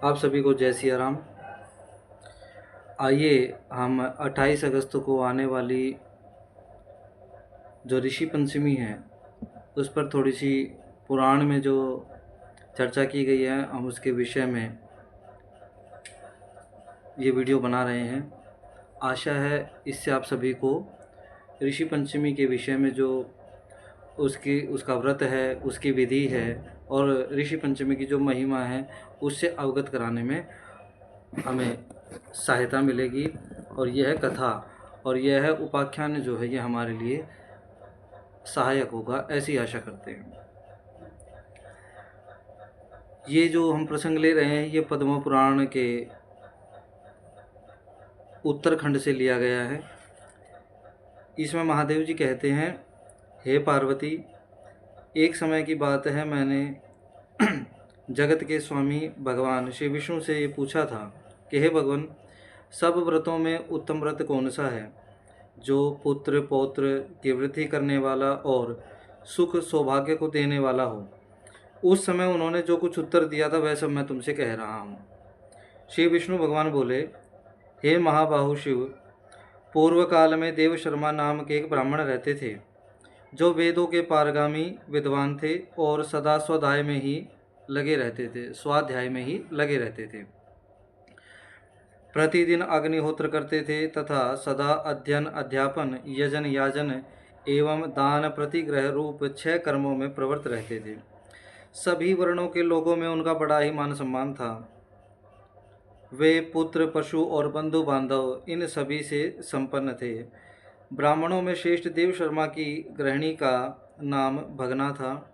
आप सभी को जय सिया राम। आइए हम 28 अगस्त को आने वाली जो ऋषि पंचमी है उस पर थोड़ी सी पुराण में जो चर्चा की गई है हम उसके विषय में ये वीडियो बना रहे हैं। आशा है इससे आप सभी को ऋषि पंचमी के विषय में जो उसका व्रत है, उसकी विधि है और ऋषि पंचमी की जो महिमा है उससे अवगत कराने में हमें सहायता मिलेगी। और यह कथा और यह उपाख्यान जो है ये हमारे लिए सहायक होगा, ऐसी आशा करते हैं। ये जो हम प्रसंग ले रहे हैं ये पद्म पुराण के उत्तरखंड से लिया गया है। इसमें महादेव जी कहते हैं, हे पार्वती, एक समय की बात है, मैंने जगत के स्वामी भगवान श्री विष्णु से ये पूछा था कि हे भगवान, सब व्रतों में उत्तम व्रत कौन सा है जो पुत्र पौत्र की वृद्धि करने वाला और सुख सौभाग्य को देने वाला हो। उस समय उन्होंने जो कुछ उत्तर दिया था वह सब मैं तुमसे कह रहा हूँ। श्री विष्णु भगवान बोले, हे महाबाहु शिव, पूर्व काल में देव शर्मा नाम के एक ब्राह्मण रहते थे जो वेदों के पारगामी विद्वान थे और सदा स्वाध्याय में ही लगे रहते थे। प्रतिदिन अग्निहोत्र करते थे तथा सदा अध्ययन अध्यापन यजन याजन एवं दान प्रतिग्रह रूप 6 कर्मों में प्रवृत्त रहते थे। सभी वर्णों के लोगों में उनका बड़ा ही मान सम्मान था। वे पुत्र पशु और बंधु बांधव इन सभी से संपन्न थे। ब्राह्मणों में श्रेष्ठ देव शर्मा की गृहिणी का नाम भगना था।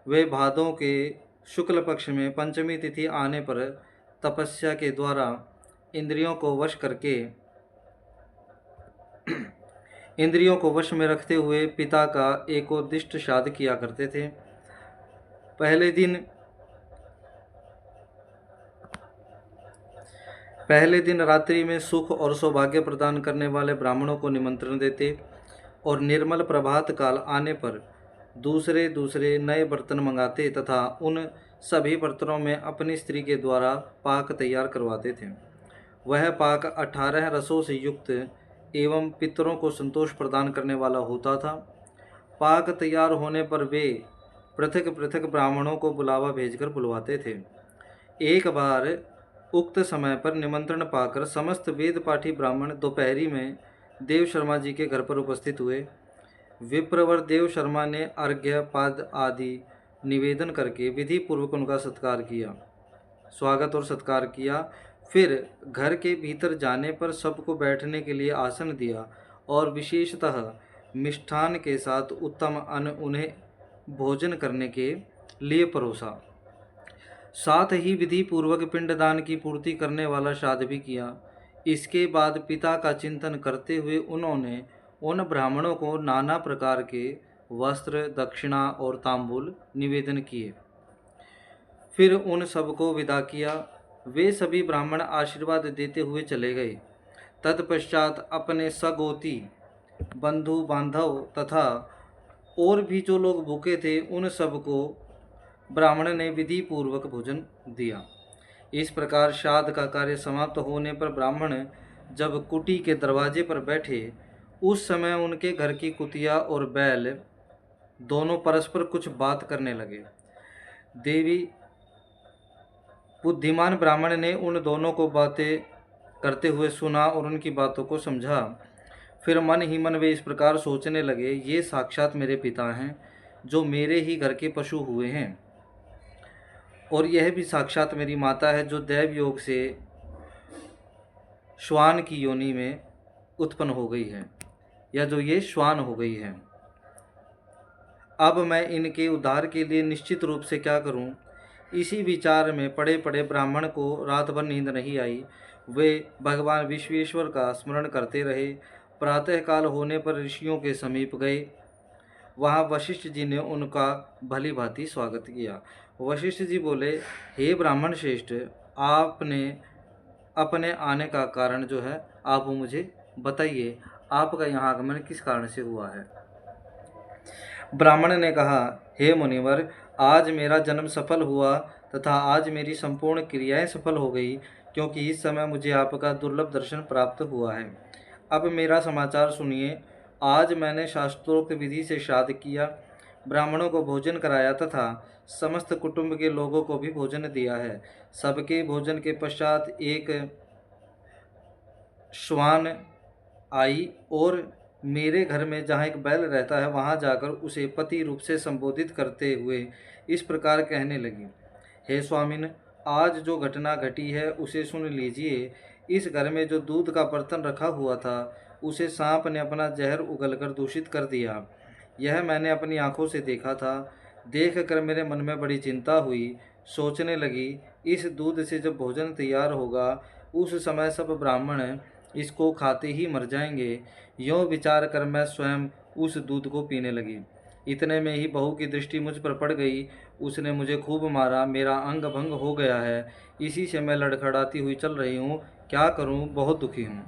वे भादों के शुक्ल पक्ष में पंचमी तिथि आने पर तपस्या के द्वारा इंद्रियों को वश में रखते हुए पिता का एकोद्दिष्ट श्राद्ध किया करते थे। पहले दिन रात्रि में सुख और सौभाग्य प्रदान करने वाले ब्राह्मणों को निमंत्रण देते और निर्मल प्रभात काल आने पर दूसरे नए बर्तन मंगाते तथा उन सभी बर्तनों में अपनी स्त्री के द्वारा पाक तैयार करवाते थे। वह पाक 18 रसों से युक्त एवं पितरों को संतोष प्रदान करने वाला होता था। पाक तैयार होने पर वे पृथक पृथक ब्राह्मणों को बुलावा भेजकर बुलवाते थे। एक बार उक्त समय पर निमंत्रण पाकर समस्त वेद पाठी ब्राह्मण दोपहरी में देव शर्मा जी के घर पर उपस्थित हुए। विप्रवर देव शर्मा ने अर्घ्य पाद आदि निवेदन करके विधि पूर्वक उनका स्वागत और सत्कार किया। फिर घर के भीतर जाने पर सबको बैठने के लिए आसन दिया और विशेषतः मिष्ठान के साथ उत्तम अन्न उन्हें भोजन करने के लिए परोसा। साथ ही विधि पूर्वक पिंडदान की पूर्ति करने वाला श्राद्ध भी किया। इसके बाद पिता का चिंतन करते हुए उन्होंने उन ब्राह्मणों को नाना प्रकार के वस्त्र, दक्षिणा और तांबूल निवेदन किए। फिर उन सबको विदा किया। वे सभी ब्राह्मण आशीर्वाद देते हुए चले गए। तत्पश्चात अपने सगोती बंधु बांधव तथा और भी जो लोग भूखे थे उन सबको ब्राह्मण ने विधि पूर्वक भोजन दिया। इस प्रकार श्राद्ध का कार्य समाप्त होने पर ब्राह्मण जब कुटी के दरवाजे पर बैठे उस समय उनके घर की कुतिया और बैल दोनों परस्पर कुछ बात करने लगे। देवी बुद्धिमान ब्राह्मण ने उन दोनों को बातें करते हुए सुना और उनकी बातों को समझा। फिर मन ही मन वे इस प्रकार सोचने लगे, ये साक्षात मेरे पिता हैं जो मेरे ही घर के पशु हुए हैं, और यह भी साक्षात मेरी माता है जो दैव योग से श्वान की योनि में उत्पन्न हो गई है, या जो ये श्वान हो गई है। अब मैं इनके उद्धार के लिए निश्चित रूप से क्या करूं? इसी विचार में पड़े पड़े ब्राह्मण को रात भर नींद नहीं आई। वे भगवान विश्वेश्वर का स्मरण करते रहे। प्रातःकाल होने पर ऋषियों के समीप गए। वहाँ वशिष्ठ जी ने उनका भली भांति स्वागत किया। वशिष्ठ जी बोले, हे ब्राह्मण श्रेष्ठ, आपने अपने आने का कारण जो है आप मुझे बताइए, आपका यहाँ आगमन किस कारण से हुआ है। ब्राह्मण ने कहा, हे मुनिवर, आज मेरा जन्म सफल हुआ तथा आज मेरी संपूर्ण क्रियाएं सफल हो गई, क्योंकि इस समय मुझे आपका दुर्लभ दर्शन प्राप्त हुआ है। अब मेरा समाचार सुनिए। आज मैंने शास्त्रोक्त विधि से श्राद्ध किया, ब्राह्मणों को भोजन कराया तथा समस्त कुटुंब के लोगों को भी भोजन दिया है। सबके भोजन के पश्चात एक श्वान आई और मेरे घर में जहाँ एक बैल रहता है वहाँ जाकर उसे पति रूप से संबोधित करते हुए इस प्रकार कहने लगी, हे स्वामिन, आज जो घटना घटी है उसे सुन लीजिए। इस घर में जो दूध का बर्तन रखा हुआ था उसे सांप ने अपना जहर उगलकर दूषित कर दिया। यह मैंने अपनी आंखों से देखा था। देख कर मेरे मन में बड़ी चिंता हुई। सोचने लगी, इस दूध से जब भोजन तैयार होगा उस समय सब ब्राह्मण इसको खाते ही मर जाएंगे। यों विचार कर मैं स्वयं उस दूध को पीने लगी। इतने में ही बहू की दृष्टि मुझ पर पड़ गई। उसने मुझे खूब मारा, मेरा अंग भंग हो गया है। इसी से मैं लड़खड़ाती हुई चल रही हूँ। क्या करूँ, बहुत दुखी हूँ।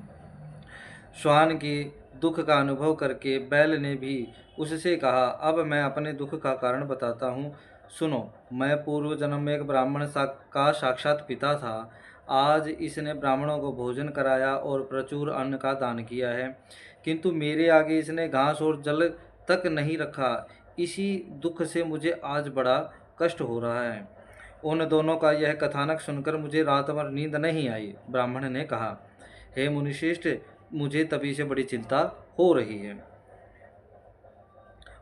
श्वान के दुख का अनुभव करके बैल ने भी उससे कहा, अब मैं अपने दुख का कारण बताता हूँ, सुनो। मैं पूर्व जन्म में एक ब्राह्मण का साक्षात पिता था। आज इसने ब्राह्मणों को भोजन कराया और प्रचुर अन्न का दान किया है, किंतु मेरे आगे इसने घास और जल तक नहीं रखा। इसी दुख से मुझे आज बड़ा कष्ट हो रहा है। उन दोनों का यह कथानक सुनकर मुझे रात भर नींद नहीं आई। ब्राह्मण ने कहा, हे मुनिश्रेष्ठ, मुझे तभी से बड़ी चिंता हो रही है।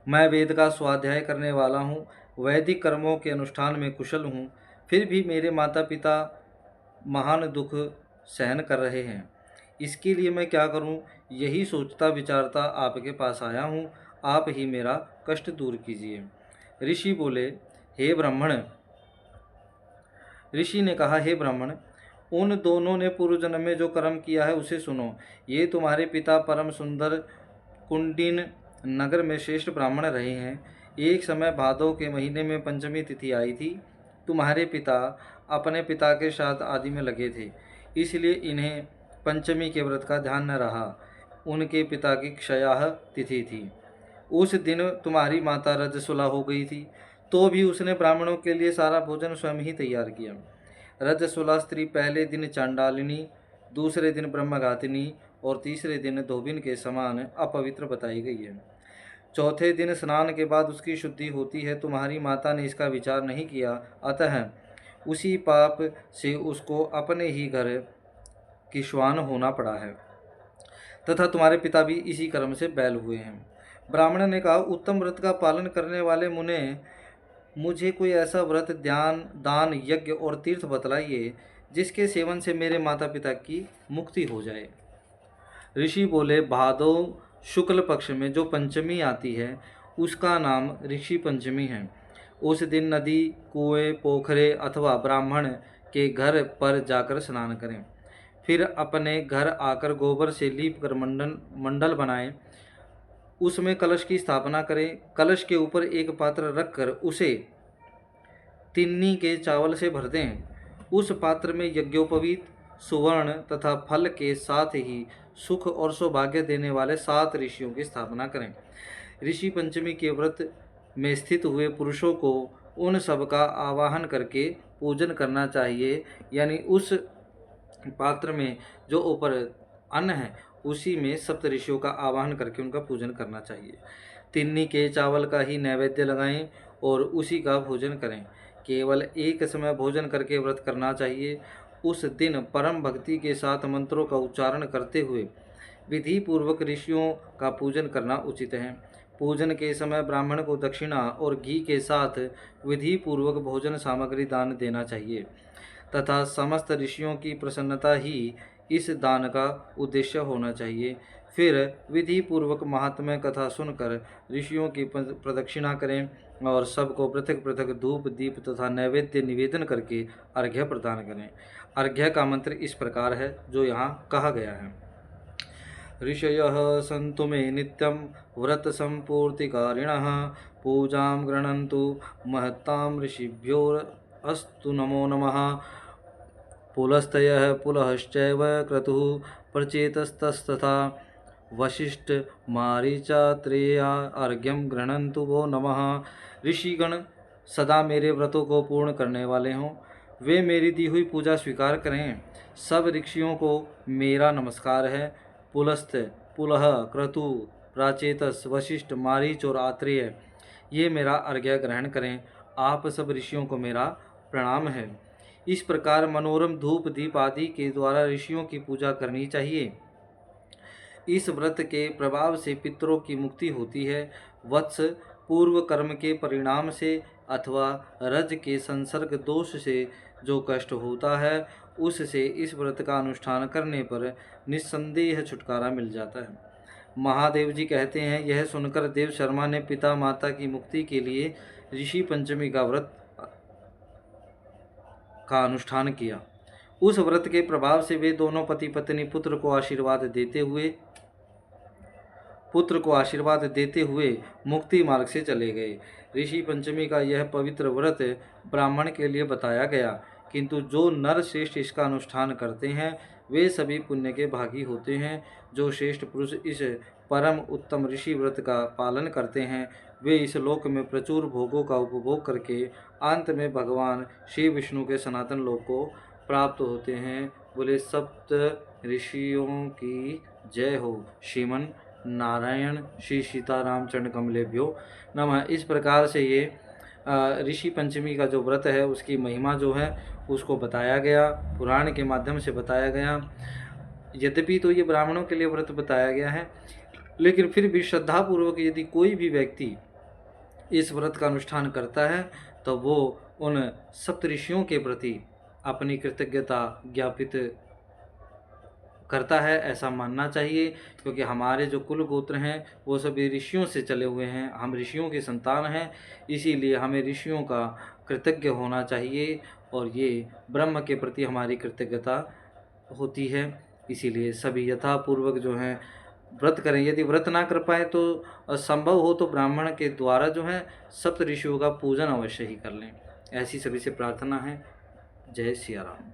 मैं वेद का स्वाध्याय करने वाला हूँ, वैदिक कर्मों के अनुष्ठान में कुशल हूँ, फिर भी मेरे माता पिता महान दुख सहन कर रहे हैं। इसके लिए मैं क्या करूं, यही सोचता विचारता आपके पास आया हूं। आप ही मेरा कष्ट दूर कीजिए। ऋषि बोले, हे ब्राह्मण। ऋषि ने कहा, हे ब्राह्मण, उन दोनों ने पूर्व जन्म में जो कर्म किया है उसे सुनो। ये तुम्हारे पिता परम सुंदर कुंडिन नगर में श्रेष्ठ ब्राह्मण रहे हैं। एक समय भादव के महीने में पंचमी तिथि आई थी। तुम्हारे पिता अपने पिता के श्राद्ध आदि में लगे थे, इसलिए इन्हें पंचमी के व्रत का ध्यान न रहा। उनके पिता की क्षयाह तिथि थी। उस दिन तुम्हारी माता रजस्वला हो गई थी, तो भी उसने ब्राह्मणों के लिए सारा भोजन स्वयं ही तैयार किया। रजस्वला स्त्री पहले दिन चांडालिनी, दूसरे दिन ब्रह्मघातिनी और तीसरे दिन धोबिन के समान अपवित्र बताई गई है। चौथे दिन स्नान के बाद उसकी शुद्धि होती है। तुम्हारी माता ने इसका विचार नहीं किया, अतः उसी पाप से उसको अपने ही घर की श्वान होना पड़ा है, तथा तुम्हारे पिता भी इसी कर्म से बैल हुए हैं। ब्राह्मण ने कहा, उत्तम व्रत का पालन करने वाले मुने, मुझे कोई ऐसा व्रत, ध्यान, दान, यज्ञ और तीर्थ बतलाइए जिसके सेवन से मेरे माता पिता की मुक्ति हो जाए। ऋषि बोले, भादव शुक्ल पक्ष में जो पंचमी आती है उसका नाम ऋषि पंचमी है। उस दिन नदी, कुएं, पोखरे अथवा ब्राह्मण के घर पर जाकर स्नान करें। फिर अपने घर आकर गोबर से लीप कर मंडल बनाएं। उसमें कलश की स्थापना करें। कलश के ऊपर एक पात्र रखकर उसे तिन्नी के चावल से भर दें। उस पात्र में यज्ञोपवीत, सुवर्ण तथा फल के साथ ही सुख और सौभाग्य देने वाले 7 ऋषियों की स्थापना करें। ऋषि पंचमी के व्रत में स्थित हुए पुरुषों को उन सब का आवाहन करके पूजन करना चाहिए, यानी उस पात्र में जो ऊपर अन्न है उसी में सप्त ऋषियों का आवाहन करके उनका पूजन करना चाहिए। तिन्नी के चावल का ही नैवेद्य लगाएं और उसी का भोजन करें। केवल एक समय भोजन करके व्रत करना चाहिए। उस दिन परम भक्ति के साथ मंत्रों का उच्चारण करते हुए विधि पूर्वक ऋषियों का पूजन करना उचित है। पूजन के समय ब्राह्मण को दक्षिणा और घी के साथ विधि पूर्वक भोजन सामग्री दान देना चाहिए, तथा समस्त ऋषियों की प्रसन्नता ही इस दान का उद्देश्य होना चाहिए। फिर विधि पूर्वक महात्म्य कथा सुनकर ऋषियों की प्रदक्षिणा करें और सबको पृथक पृथक धूप, दीप तथा नैवेद्य निवेदन करके अर्घ्य प्रदान करें। अर्घ्य का मंत्र इस प्रकार है जो यहाँ कहा गया है। ऋषयः सन्तु मे नित्यं व्रत संपूर्तिकारिणः, पूजां गृह्णन्तु महत्तां ऋषिभ्यो अस्तु नमो नमः। पुलस्तयः पुलहश्चैव क्रतुः प्रचेतस्तस्तथा वशिष्ठ मारीचात्रेया अर्घ्यं गृह्णन्तु वो नमः। ऋषिगण सदा मेरे व्रतों को पूर्ण करने वाले हों, वे मेरी दी हुई पूजा स्वीकार करें। सब ऋषियों को मेरा नमस्कार है। पुलस्त्य, पुलह, क्रतु, प्राचेतस, वशिष्ठ, मारीच और आत्रेय ये मेरा अर्घ्य ग्रहण करें। आप सब ऋषियों को मेरा प्रणाम है। इस प्रकार मनोरम धूप दीप आदि के द्वारा ऋषियों की पूजा करनी चाहिए। इस व्रत के प्रभाव से पितरों की मुक्ति होती है। वत्स, पूर्व कर्म के परिणाम से अथवा रज के संसर्ग दोष से जो कष्ट होता है, उससे इस व्रत का अनुष्ठान करने पर निस्संदेह छुटकारा मिल जाता है। महादेव जी कहते हैं, यह सुनकर देव शर्मा ने पिता माता की मुक्ति के लिए ऋषि पंचमी का व्रत का अनुष्ठान किया। उस व्रत के प्रभाव से वे दोनों पति पत्नी पुत्र को आशीर्वाद देते हुए मुक्ति मार्ग से चले गए। ऋषि पंचमी का यह पवित्र व्रत ब्राह्मण के लिए बताया गया, किंतु जो नर श्रेष्ठ इसका अनुष्ठान करते हैं वे सभी पुण्य के भागी होते हैं। जो श्रेष्ठ पुरुष इस परम उत्तम ऋषि व्रत का पालन करते हैं वे इस लोक में प्रचुर भोगों का उपभोग करके अंत में भगवान श्री विष्णु के सनातन लोक को प्राप्त होते हैं। बोले सप्त ऋषियों की जय हो। श्रीमन नारायण श्री सीतारामचंद्र कमलेभ्यो नमः। इस प्रकार से ये ऋषि पंचमी का जो व्रत है उसकी महिमा जो है उसको बताया गया, पुराण के माध्यम से बताया गया। यद्यपि तो ये ब्राह्मणों के लिए व्रत बताया गया है, लेकिन फिर भी श्रद्धापूर्वक यदि कोई भी व्यक्ति इस व्रत का अनुष्ठान करता है तो वो उन सप्तऋषियों के प्रति अपनी कृतज्ञता ज्ञापित करता है, ऐसा मानना चाहिए। क्योंकि हमारे जो कुल गोत्र हैं वो सभी ऋषियों से चले हुए हैं, हम ऋषियों की संतान हैं, इसीलिए हमें ऋषियों का कृतज्ञ होना चाहिए और ये ब्रह्म के प्रति हमारी कृतज्ञता होती है। इसीलिए सभी यथापूर्वक जो हैं व्रत करें। यदि व्रत ना कर पाए तो संभव हो तो ब्राह्मण के द्वारा जो है सप्त ऋषियों का पूजन अवश्य ही कर लें। ऐसी सभी से प्रार्थना है। जय सिया राम।